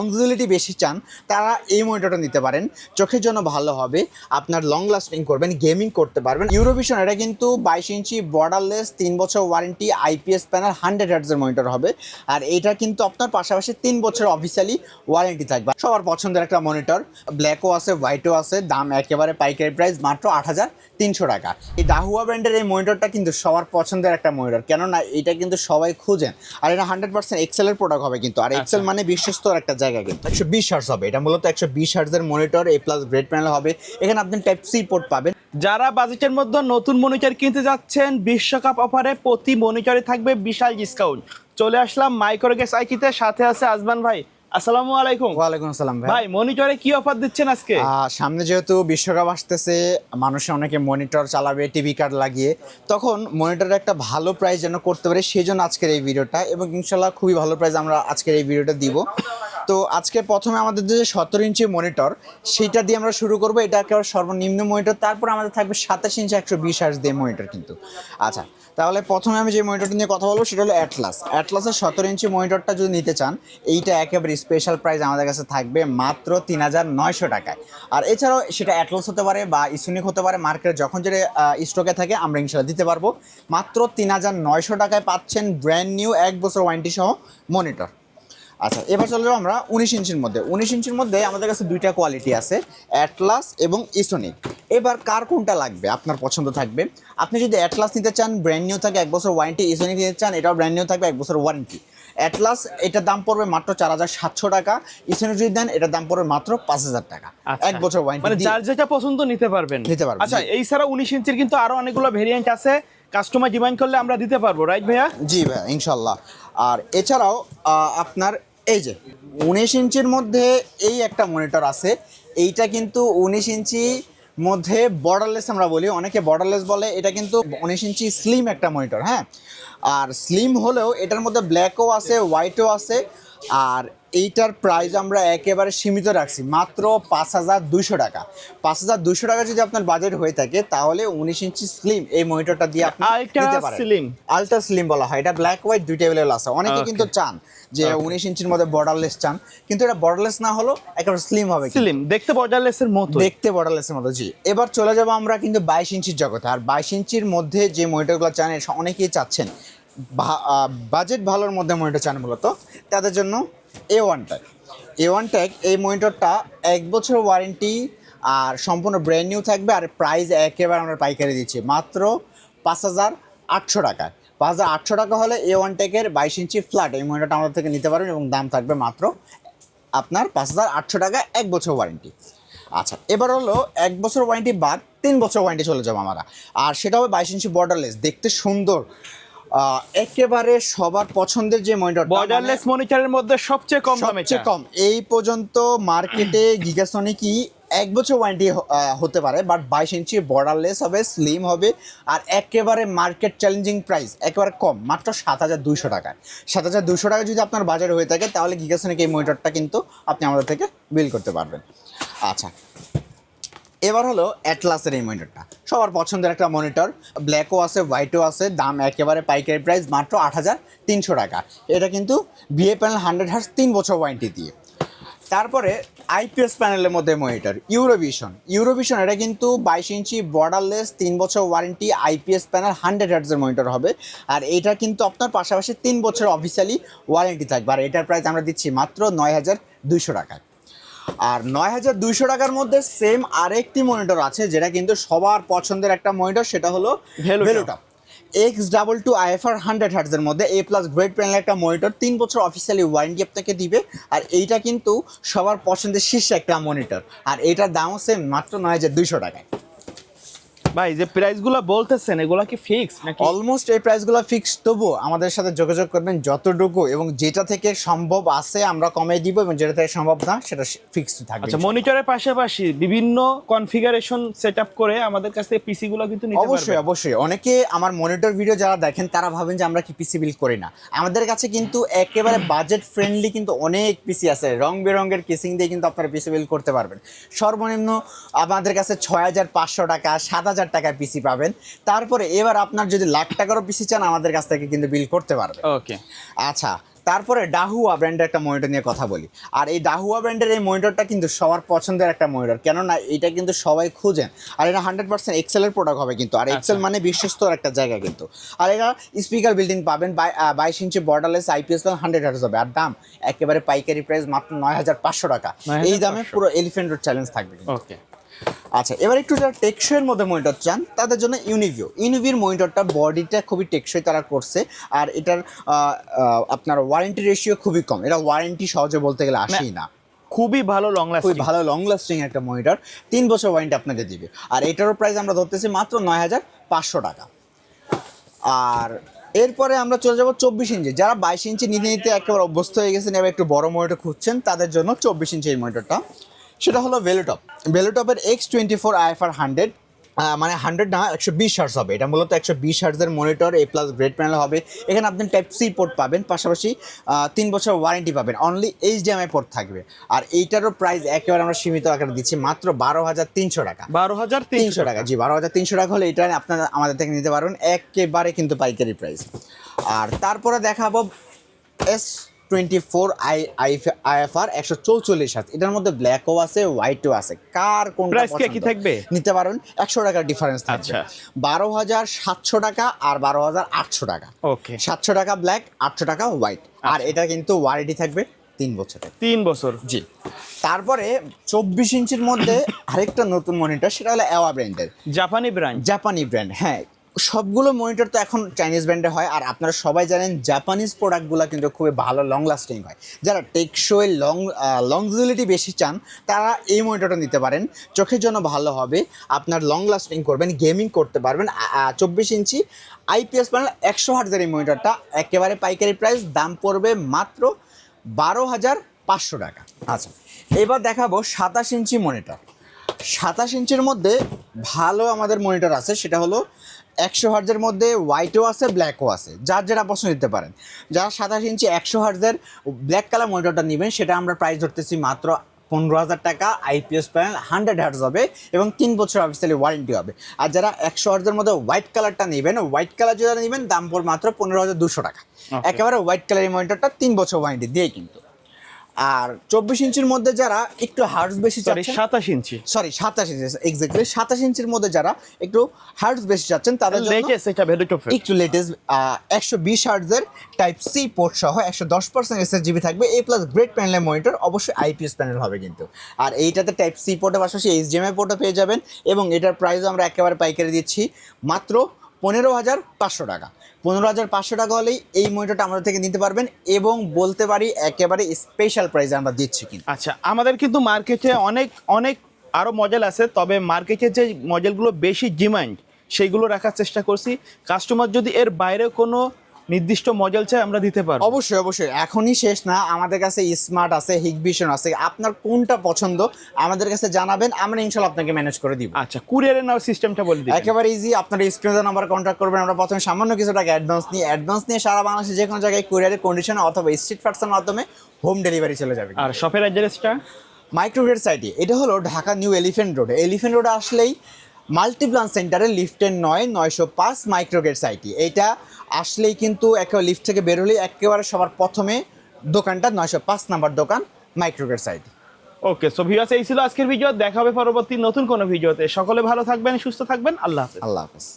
Longevity বেশি চান তারা এই মনিটরটা নিতে পারেন। চোখের জন্য ভালো হবে, আপনার লং লাস্টিং করবেন, গেমিং করতে পারবেন। ইউরোভিশন এটা কিন্তু 22 ইঞ্চি বর্ডারলেস 3 বছর ওয়ারেন্টি আইপিএস প্যানেল 100 হার্টজের মনিটর হবে। আর এটা কিন্তু আপনার পাশাপাশি 3 বছর অফিসিয়ালি ওয়ারেন্টি থাকবে। সবার পছন্দের একটা মনিটর, ব্ল্যাকও আছে হোয়াইটও আছে, দাম একেবারে পাইকারি প্রাইস মাত্র 8300 টাকা। এই দাহুয়া ব্র্যান্ডের এই মনিটরটা কিন্তু সবার পছন্দের একটা মনিটর, কেননা এটা কিন্তু সবাই খুঁজেন। আর এটা 100% এক্সেলের প্রোডাক্ট হবে কিন্তু, আর এক্সেল মানে বিশ্বস্ত একটা জায়গা কিন্তু। 120 হার্টজ হবে এটা, মূলত 120 হার্টজের মনিটর, এ প্লাস গ্রেড প্যানেল হবে। এখানে আপনি টাইপ সি পোর্ট পাবেন। যারা বাজেটের মধ্যে নতুন মনিটর কিনতে যাচ্ছেন, বিশ্বকাপ অফারে প্রতি মনিটরে থাকবে বিশাল ডিসকাউন্ট। চলে আসলাম মাইক্রোগেস আইকিতে, সাথে আছে আজমান ভাই। আসসালামু আলাইকুম। ওয়ালাইকুম আসসালাম ভাই, মনিটরে কি অফার দিচ্ছেন আজকে? সামনে যেহেতু বিশ্বকাপ আসতেছে, মানুষে অনেকে মনিটর চালাবে টিভি কার্ড লাগিয়ে, তখন মনিটরের একটা ভালো প্রাইস যেন করতে পারে, সেই জন্য আজকের এই ভিডিওটা। এবং ইনশাল্লাহ খুবই ভালো প্রাইস আমরা আজকের এই ভিডিওটা দিব। তো আজকে প্রথমে আমাদের যে 17 ইঞ্চি মনিটর, সেইটা দিয়ে আমরা শুরু করবো। এটা একেবারে সর্বনিম্ন মনিটর। তারপর আমাদের থাকবে 27 ইঞ্চি 120 হার্টজ দিয়ে মনিটর কিন্তু। আচ্ছা, তাহলে প্রথমে আমি যে মনিটরটা নিয়ে কথা বলবো সেটা হলো অ্যাটলাসের 17 ইঞ্চি মনিটরটা যদি নিতে চান, এইটা একেবারে স্পেশাল প্রাইস আমাদের কাছে থাকবে মাত্র 3900 টাকায়। আর এছাড়াও সেটা অ্যাটলাস হতে পারে বা ইসোনিক হতে পারে, মার্কেটে যখন যেটা স্টকে থাকে আমরা ইনশাল্লাহ দিতে পারবো। মাত্র 3900 টাকায় পাচ্ছেন ব্র্যান্ড নিউ 1 বছর ওয়ারেন্টি সহ মনিটর। আচ্ছা, এবার চলে যাবো আমরা 19 ইঞ্চির মধ্যে। 19 ইঞ্চির মধ্যে আমাদের কাছে দুইটা কোয়ালিটি আছে, অ্যাটলাস এবং ইসোনিক। এবার কার কোনটা লাগবে আপনার পছন্দ থাকবে। আপনি যদি অ্যাটলাস নিতে চান, ব্র্যান্ড নিউ থাকে 1 বছর ওয়ারেন্টি। ইসোনিক নিতে চান, এটাও ব্র্যান্ড নিউ থাকবে 1 বছর ওয়ারেন্টি। অ্যাটলাস এটার দাম পড়বে মাত্র 4700 টাকা। ইসোনিক যদি দেন এটার দাম পড়বে মাত্র 5000 টাকা। 1 বছর ওয়ারেন্টি, মানে যার যেটা পছন্দ নিতে পারবেন। আচ্ছা, এই ছাড়া 19 ইঞ্চির কিন্তু আরো অনেকগুলো ভেরিয়েন্ট আছে, কাস্টমার ডিমান্ড করলে আমরা দিতে পারবো, রাইট ভাইয়া? জি ভাইয়া, ইনশাল্লাহ। আর এছাড়াও আপনার এই যে 19 ইঞ্চির মধ্যে এই একটা মনিটর আছে। এইটা কিন্তু 19 ইঞ্চি মধ্যে বর্ডারলেস আমরা বলি, অনেকে বর্ডারলেস বলে। এটা কিন্তু 19 ইঞ্চি স্লিম একটা মনিটর, হ্যাঁ। আর স্লিম হলেও এটার মধ্যে ব্ল্যাকও আছে, হোয়াইটও আছে। আর এইটার প্রাইস আমরা একেবারে সীমিত রাখছি মাত্র 5200 টাকা। 5200 টাকা যদি আপনার বাজেট হয়ে থাকে, তাহলে 19 ইঞ্চি স্লিম এই মনিটরটা দিয়ে আপনি নিতে পারেন। আলট্রা স্লিম বলা হয় এটা, ব্ল্যাক হোয়াইট দুইটা অ্যাভেলেবল আছে। অনেকে কিন্তু চান যে 19 ইঞ্চির মধ্যে বর্ডারলেস চান, কিন্তু এটা বর্ডারলেস না হলো একেবারে স্লিম হবে, স্লিম দেখতে বর্ডারলেসের মতো, দেখতে বর্ডারলেসের মতো। জি, এবার চলে যাব আমরা কিন্তু 22 ইঞ্চির জগতে। আর 22 ইঞ্চির মধ্যে যে মনিটরগুলো চান, অনেকেই চাচ্ছেন বাজেট ভালোর মধ্যে মনিটর চান, মূলত তাদের জন্য A1 ট্যাগ এই মনিটরটা 1 বছর ওয়ারেন্টি আর সম্পূর্ণ ব্র্যান্ড নিউ থাকবে। আর প্রাইস একেবারে আমরা পাইকারি দিচ্ছি মাত্র 5800 টাকায়। 5800 টাকা হলে A1 ট্যাগের 22 ইঞ্চি ফ্ল্যাট এই মনিটরটা আমাদের থেকে নিতে পারবেন, এবং দাম থাকবে মাত্র আপনার 5800 টাকা, 1 বছর ওয়ারেন্টি। আচ্ছা, এবার হলো 1 বছর ওয়ারেন্টি বাদ 3 বছর ওয়ারেন্টি চলে যাবো আমরা। আর সেটা হবে 22 ইঞ্চি বর্ডারলেস, দেখতে সুন্দর, একেবারে সবার পছন্দের যে মনিটর। বর্ডারলেস মনিটরের মধ্যে সবচেয়ে কম এই পর্যন্ত মার্কেটে গিগাসনিকই 1 বছর ওয়ারেন্টি হতে পারে, বাট 22 ইঞ্চি বর্ডারলেস হবে, স্লিম হবে। আর একেবারে মার্কেট চ্যালেঞ্জিং প্রাইস, একেবারে কম, মাত্র 7200 টাকায়। 7200 টাকা যদি আপনার বাজার হয়ে থাকে, তাহলে গিগাসনিক এই মনিটরটা কিন্তু আপনি আমাদের থেকে বিল করতে পারবেন। আচ্ছা, এবার হলো অ্যাটলাসের এই মনিটরটা, সবার পছন্দের একটা মনিটর, ব্ল্যাকও আছে হোয়াইটও আছে, দাম একেবারে পাইকারি প্রাইস মাত্র 8300 টাকা। এটা কিন্তু বিএ প্যানেল 100 হার্টজ 3 বছর ওয়ারেন্টি দিয়ে। তারপরে আইপিএস প্যানেলের মধ্যে মনিটর ইউরোভিশন এটা কিন্তু 22 ইঞ্চি বর্ডারলেস 3 বছর ওয়ারেন্টি আইপিএস প্যানেল 100 হার্টজের মনিটর হবে। আর এটা কিন্তু আপনার পাশাপাশি 3 বছর অফিসিয়ালি ওয়ারেন্টি থাকবে। আর এটার প্রাইস আমরা দিচ্ছি মাত্র 9200 টাকায়। আর 9200 টাকার মধ্যে সেম আরেকটি মনিটর আছে, যেটা কিন্তু সবার পছন্দের একটা মনিটর, সেটা হলো ভেলুটপ X22 IFR 100 হার্টজের মধ্যে এ প্লাস গ্রেড প্যানেল একটা মনিটর, 3 বছর অফিসিয়ালি ওয়ারেন্টি আপনাকে দিবে। আর এইটা কিন্তু সবার পছন্দের শীর্ষে একটা মনিটর, আর এটার দামও সেম মাত্র 9200 টাকায়। ভাই, যে প্রাইসগুলো বলতেছেন এগুলা কি ফিক্স নাকি? অলমোস্ট এই প্রাইসগুলো ফিক্স, তবুও আমাদের সাথে যোগাযোগ করবেন যতটুকু, এবং যেটা থেকে সম্ভব আছে আমরা কমিয়ে দিব, এবং যেটা থেকে সম্ভব না সেটা ফিক্সড থাকবে। আচ্ছা, মনিটরের পাশাপাশি বিভিন্ন কনফিগারেশন সেটআপ করে আমাদের কাছ থেকে পিসি গুলো কিন্তু নিতে পারবেন। অবশ্যই অনেকে আমার মনিটর ভিডিও যারা দেখেন তারা ভাবেন যে আমরা কি পিসি বিল্ড করি না। আমাদের কাছে কিন্তু একেবারে বাজেট ফ্রেন্ডলি কিন্তু অনেক পিসি আছে, রং বেরঙের কেসিং দিয়ে কিন্তু আপনারা পিসি বিল্ড করতে পারবেন। সর্বনিম্ন আমাদের কাছে 6500 টাকা 7000 টাকায় পিসি পাবেন। তারপরে এবার আপনার যদি লাখ টাকারও পিসি চান, আমাদের কাছ থেকে কিন্তু বিল করতে পারবেন। ওকে, আচ্ছা, তারপরে ডাহুয়া ব্র্যান্ডের একটা মনিটর নিয়ে কথা বলি। আর এই ডাহুয়া ব্র্যান্ডের এই মনিটরটা কিন্তু সবার পছন্দের একটা মনিটর, কেননা এটা কিন্তু সবাই খুঁজেন। আর এটা 100% এক্সেলের প্রোডাক্ট হবে কিন্তু, আর এক্সেল মানে বিশ্বস্ত একটা জায়গা কিন্তু। আর এটা স্পিকার বিল্ডিং পাবেন, 22 ইঞ্চি বর্ডারলেস IPS 100 হার্টজ হবে। আর দাম একেবারে পাইকারি প্রাইস মাত্র 9500 টাকা। এই দামে পুরো এলিফ্যান্ট রোড চ্যালেঞ্জ থাকবে। ওকে, আচ্ছা, এবার একটু যারা টেকসইয়ের মধ্যে মনিটর চান তাদের জন্য ইউনিভির মনিটরটা বডিটা খুবই টেকসই তারা করছে। আর এটার আপনার ওয়ারেন্টি রেশিও খুবই কম, এটা ওয়ারেন্টি সহজে বলতে গেলে আসেই না। খুবই ভালো লং খুবই লাস্টিং। ভালো লং লাস্টিং একটা মনিটর, 3 বছর ওয়ারেন্টি আপনাকে দিবে। আর এটারও প্রাইস আমরা ধরতেছি মাত্র 9500 টাকা। আর এরপরে আমরা চলে যাবো 24 ইঞ্চি। যারা 22 ইঞ্চি নিতে নিতে একেবারে অভ্যস্ত হয়ে গেছেন, এবার একটু বড় মনিটর খুঁজছেন, তাদের জন্য 24 ইঞ্চি এই মনিটরটা। সেটা হলো ভেলোটপের X24 IFR 100, মানে 100 না, 120 হার্টজ হবে। এটা মূলত 120 হার্টজের মনিটর, A+ গ্রেড প্যানেল হবে। এখানে আপনি Type-C পোর্ট পাবেন, পাশাপাশি 3 বছর ওয়ারেন্টি পাবেন, অনলি HDMI পোর্ট থাকবে। আর এইটারও প্রাইস একেবারে আমরা সীমিত আকারে দিচ্ছি মাত্র 12300 টাকা। 12300 টাকা, জি 12300 টাকা হলে এটা আপনারা আমাদের থেকে নিতে পারবেন, একেবারে কিন্তু পাইকারি প্রাইস। আর তারপরে দেখাবো S24 IFR 144 হার্টজ। এটার মধ্যে ব্ল্যাকও আছে, হোয়াইটও আছে। কার কোনটা প্রাইস কি পছন্দ থাকবে? নিতে পারবেন। 100 টাকার ডিফারেন্স থাকবে। আচ্ছা। 12700 টাকা আর 12800 টাকা। ওকে, 700 টাকা ব্ল্যাক, 800 টাকা হোয়াইট। আর এটা কিন্তু ওয়ারেন্টি থাকবে 3 বছরের। 3 বছর। জি। তারপরে 24 ইঞ্চির মধ্যে আরেকটা নতুন মনিটর, সেটা হলো অ্যাওয়া ব্র্যান্ডের, জাপানি ব্র্যান্ড। হ্যাঁ, সবগুলো মনিটর তো এখন চাইনিজ ব্র্যান্ডে হয়। আর আপনারা সবাই জানেন জাপানিজ প্রোডাক্টগুলো কিন্তু খুবই ভালো লং লাস্টিং হয়। যারা টেকসই লংজিবিলিটি বেশি চান তারা এই মনিটরটা নিতে পারেন, চোখের জন্য ভালো হবে, আপনার লং লাস্টিং করবেন, গেমিং করতে পারবেন। 24 ইঞ্চি IPS প্যানেল 100 হার্টজের এই মনিটরটা একেবারে পাইকারি প্রাইস, দাম পড়বে মাত্র 12500 টাকা। আচ্ছা, এবার দেখাবো 27 ইঞ্চি মনিটর। 27 ইঞ্চির মধ্যে ভালো আমাদের মনিটর আছে, সেটা হলো 100 হার্টজের মধ্যে হোয়াইটও আছে, ব্ল্যাকও আছে। যার যেটা পছন্দ নিতে পারেন। যারা 27 ইঞ্চি 100 হার্টজের ব্ল্যাক কালার মনিটরটা নেবেন, সেটা আমরা প্রাইস ধরতেছি মাত্র 15000 টাকা। IPS প্যানেল 100 হার্টজ হবে এবং 3 বছর অফিসিয়ালি ওয়ারেন্টি হবে। আর যারা 100 হার্টজের মধ্যে হোয়াইট কালারটা নেবেন, হোয়াইট কালার যারা নেবেন, দাম পড়বে মাত্র 15200 টাকা। একেবারে হোয়াইট কালারের মনিটরটা 3 বছর ওয়ারেন্টি দিয়ে কিন্তু। আর 24 ইঞ্চির মধ্যে যারা একটু হার্টজ বেশি চাচ্ছেন, 27 ইঞ্চি, সরি 27 ইঞ্চি, এক্স্যাক্টলি 27 ইঞ্চির মধ্যে যারা একটু হার্টজ বেশি চাচ্ছেন তাদের জন্য লেটেস্ট এটা ভেলোটপের একটু লেটেস্ট 120 হার্টজের Type-C পোর্ট সহ 110% SSGB থাকবে, A+ গ্রেড প্যানেলের মনিটর, অবশ্যই IPS প্যানেল হবে কিন্তু। আর এইটাতে Type-C পোর্টের পাশাপাশি HDMI পোর্টও পেয়ে যাবেন এবং এটার প্রাইসও আমরা একেবারে পাইকারি দিচ্ছি মাত্র 15500 টাকা। 15500 টাকা হলেই এই মনিটরটা আমাদের থেকে নিতে পারবেন এবং বলতে পারি একেবারে স্পেশাল প্রাইসে আমরা দিচ্ছি কিন্তু। আচ্ছা, আমাদের কিন্তু মার্কেটে অনেক অনেক আরো মডেল আছে, তবে মার্কেটে যে মডেলগুলো বেশি ডিমান্ড সেইগুলো রাখার চেষ্টা করছি। কাস্টমার যদি এর বাইরে কোনো নির্দিষ্ট মডেল চাই আমরা দিতে পারবো। অবশ্যই অবশ্যই, এখনই শেষ না, আমাদের কাছে স্মার্ট আছে, হিগভিশন আছে। আপনার কোনটা পছন্দ আমাদের কাছে জানাবেন, আমরা ইনশাল্লাহ আপনাকে ম্যানেজ করে দিব। আচ্ছা, কুরিয়ারের নাও সিস্টেমটা বলে দিই। একেবারে ইজি, আপনার স্ক্রিনে নাম্বার কন্ট্যাক্ট করবেন। আমরা প্রথমে সামান্য কিছু টাকা অ্যাডভান্স নিয়ে সারা বাংলাদেশে যে কোনো জায়গায় কুরিয়ারের কন্ডিশনে অথবা স্ট্রিট ফাস্টের মাধ্যমে হোম ডেলিভারি চলে যাবে। আর শপের অ্যাড্রেসটা মাইক্রোগ্রেড সাইটে, এটা হলো ঢাকা নিউ এলিফ্যান্ট রোডে আসলেই মাল্টিপ্লান সেন্টারে লিফটের 905 মাইক্রোগ্রেড সাইটে। এইটা আসলেই কিন্তু একেবারে লিফট থেকে বের হলেই একেবারে সবার প্রথমে দোকানটা 905 নাম্বার দোকান মাইক্রোগ্রেড সাইটে। ওকে, সো ভিউয়ার্স, এই ছিল আজকের ভিডিও। দেখা হবে পরবর্তী নতুন কোনো ভিডিওতে। সকলে ভালো থাকবেন, সুস্থ থাকবেন। আল্লাহ হাফেজ। আল্লাহ হাফেজ।